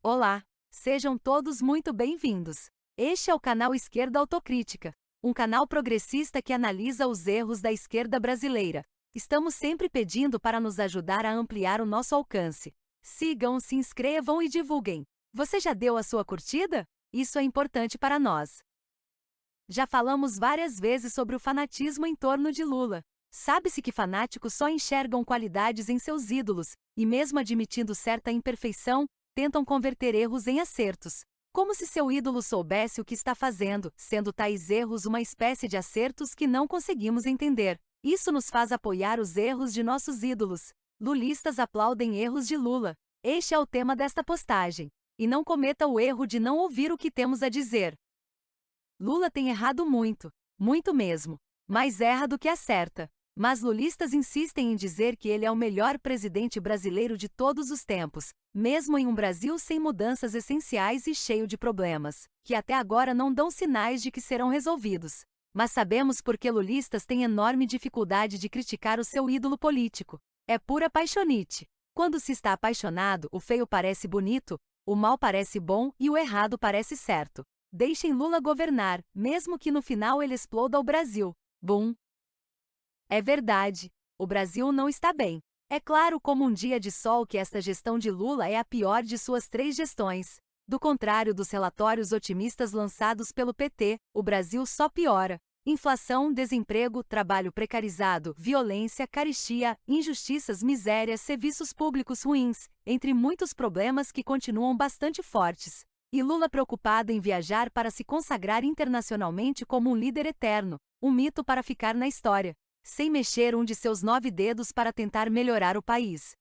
Olá, sejam todos muito bem-vindos. Este é o canal Esquerda Autocrítica, um canal progressista que analisa os erros da esquerda brasileira. Estamos sempre pedindo para nos ajudar a ampliar o nosso alcance. Sigam, se inscrevam e divulguem. Você já deu a sua curtida? Isso é importante para nós. Já falamos várias vezes sobre o fanatismo em torno de Lula. Sabe-se que fanáticos só enxergam qualidades em seus ídolos, e mesmo admitindo certa imperfeição, tentam converter erros em acertos. Como se seu ídolo soubesse o que está fazendo, sendo tais erros uma espécie de acertos que não conseguimos entender. Isso nos faz apoiar os erros de nossos ídolos. Lulistas aplaudem erros de Lula. Este é o tema desta postagem. E não cometa o erro de não ouvir o que temos a dizer. Lula tem errado muito, muito mesmo. Mais erra do que acerta. Mas lulistas insistem em dizer que ele é o melhor presidente brasileiro de todos os tempos, mesmo em um Brasil sem mudanças essenciais e cheio de problemas, que até agora não dão sinais de que serão resolvidos. Mas sabemos por que lulistas têm enorme dificuldade de criticar o seu ídolo político. É pura paixonite. Quando se está apaixonado, o feio parece bonito, o mal parece bom e o errado parece certo. Deixem Lula governar, mesmo que no final ele exploda o Brasil. Bum! É verdade, o Brasil não está bem. É claro como um dia de sol que esta gestão de Lula é a pior de suas 3 gestões. Do contrário dos relatórios otimistas lançados pelo PT, o Brasil só piora. Inflação, desemprego, trabalho precarizado, violência, carestia, injustiças, miséria, serviços públicos ruins, entre muitos problemas que continuam bastante fortes. E Lula preocupado em viajar para se consagrar internacionalmente como um líder eterno, um mito para ficar na história, sem mexer um de seus 9 dedos para tentar melhorar o país.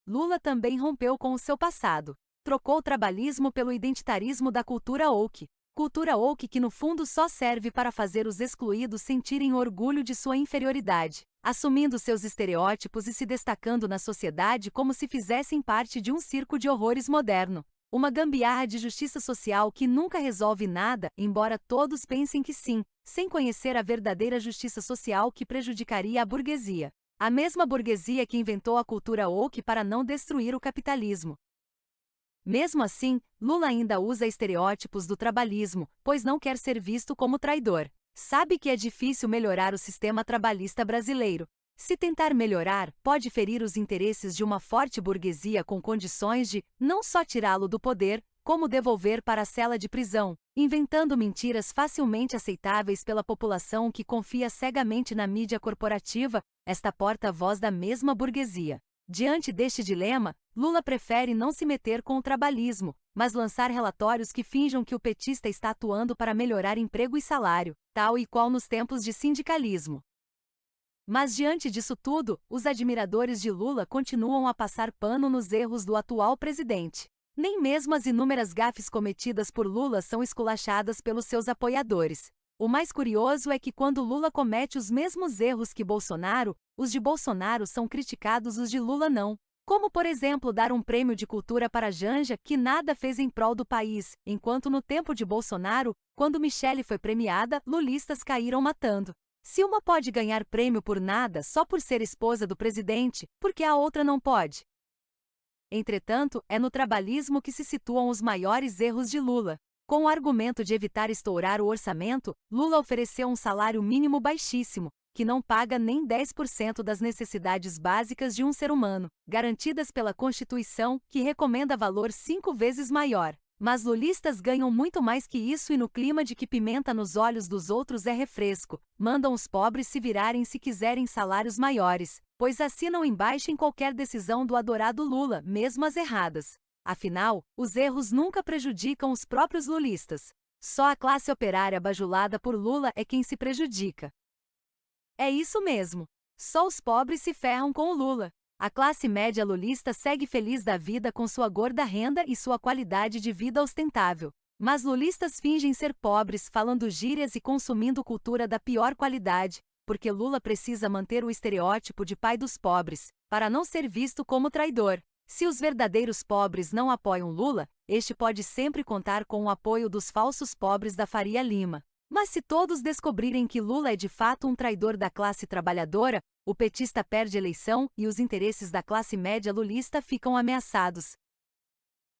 Lula também rompeu com o seu passado. Trocou o trabalhismo pelo identitarismo da cultura woke. Cultura woke que no fundo só serve para fazer os excluídos sentirem orgulho de sua inferioridade, assumindo seus estereótipos e se destacando na sociedade como se fizessem parte de um circo de horrores moderno. Uma gambiarra de justiça social que nunca resolve nada, embora todos pensem que sim, sem conhecer a verdadeira justiça social que prejudicaria a burguesia. A mesma burguesia que inventou a cultura woke para não destruir o capitalismo. Mesmo assim, Lula ainda usa estereótipos do trabalhismo, pois não quer ser visto como traidor. Sabe que é difícil melhorar o sistema trabalhista brasileiro. Se tentar melhorar, pode ferir os interesses de uma forte burguesia com condições de não só tirá-lo do poder, como devolver para a cela de prisão, inventando mentiras facilmente aceitáveis pela população que confia cegamente na mídia corporativa, esta porta-voz da mesma burguesia. Diante deste dilema, Lula prefere não se meter com o trabalhismo, mas lançar relatórios que finjam que o petista está atuando para melhorar emprego e salário, tal e qual nos tempos de sindicalismo. Mas diante disso tudo, os admiradores de Lula continuam a passar pano nos erros do atual presidente. Nem mesmo as inúmeras gafes cometidas por Lula são esculachadas pelos seus apoiadores. O mais curioso é que quando Lula comete os mesmos erros que Bolsonaro, os de Bolsonaro são criticados, os de Lula não. Como, por exemplo, dar um prêmio de cultura para Janja, que nada fez em prol do país, enquanto no tempo de Bolsonaro, quando Michele foi premiada, lulistas caíram matando. Se uma pode ganhar prêmio por nada só por ser esposa do presidente, por que a outra não pode? Entretanto, é no trabalhismo que se situam os maiores erros de Lula. Com o argumento de evitar estourar o orçamento, Lula ofereceu um salário mínimo baixíssimo, que não paga nem 10% das necessidades básicas de um ser humano, garantidas pela Constituição, que recomenda valor 5 vezes maior. Mas lulistas ganham muito mais que isso e no clima de que pimenta nos olhos dos outros é refresco, mandam os pobres se virarem se quiserem salários maiores, pois assinam embaixo em qualquer decisão do adorado Lula, mesmo as erradas. Afinal, os erros nunca prejudicam os próprios lulistas. Só a classe operária bajulada por Lula é quem se prejudica. É isso mesmo. Só os pobres se ferram com o Lula. A classe média lulista segue feliz da vida com sua gorda renda e sua qualidade de vida ostentável. Mas lulistas fingem ser pobres falando gírias e consumindo cultura da pior qualidade, porque Lula precisa manter o estereótipo de pai dos pobres, para não ser visto como traidor. Se os verdadeiros pobres não apoiam Lula, este pode sempre contar com o apoio dos falsos pobres da Faria Lima. Mas se todos descobrirem que Lula é de fato um traidor da classe trabalhadora, o petista perde eleição e os interesses da classe média lulista ficam ameaçados.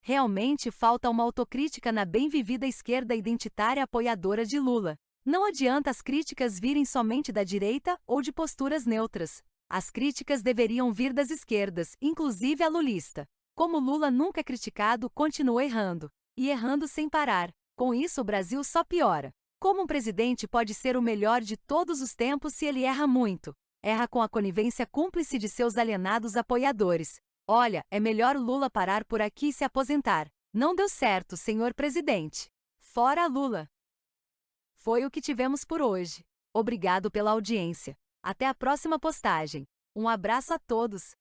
Realmente falta uma autocrítica na bem-vivida esquerda identitária apoiadora de Lula. Não adianta as críticas virem somente da direita ou de posturas neutras. As críticas deveriam vir das esquerdas, inclusive a lulista. Como Lula nunca é criticado, continua errando. E errando sem parar. Com isso, o Brasil só piora. Como um presidente pode ser o melhor de todos os tempos se ele erra muito? Erra com a conivência cúmplice de seus alienados apoiadores. Olha, é melhor Lula parar por aqui e se aposentar. Não deu certo, senhor presidente. Fora Lula! Foi o que tivemos por hoje. Obrigado pela audiência. Até a próxima postagem. Um abraço a todos.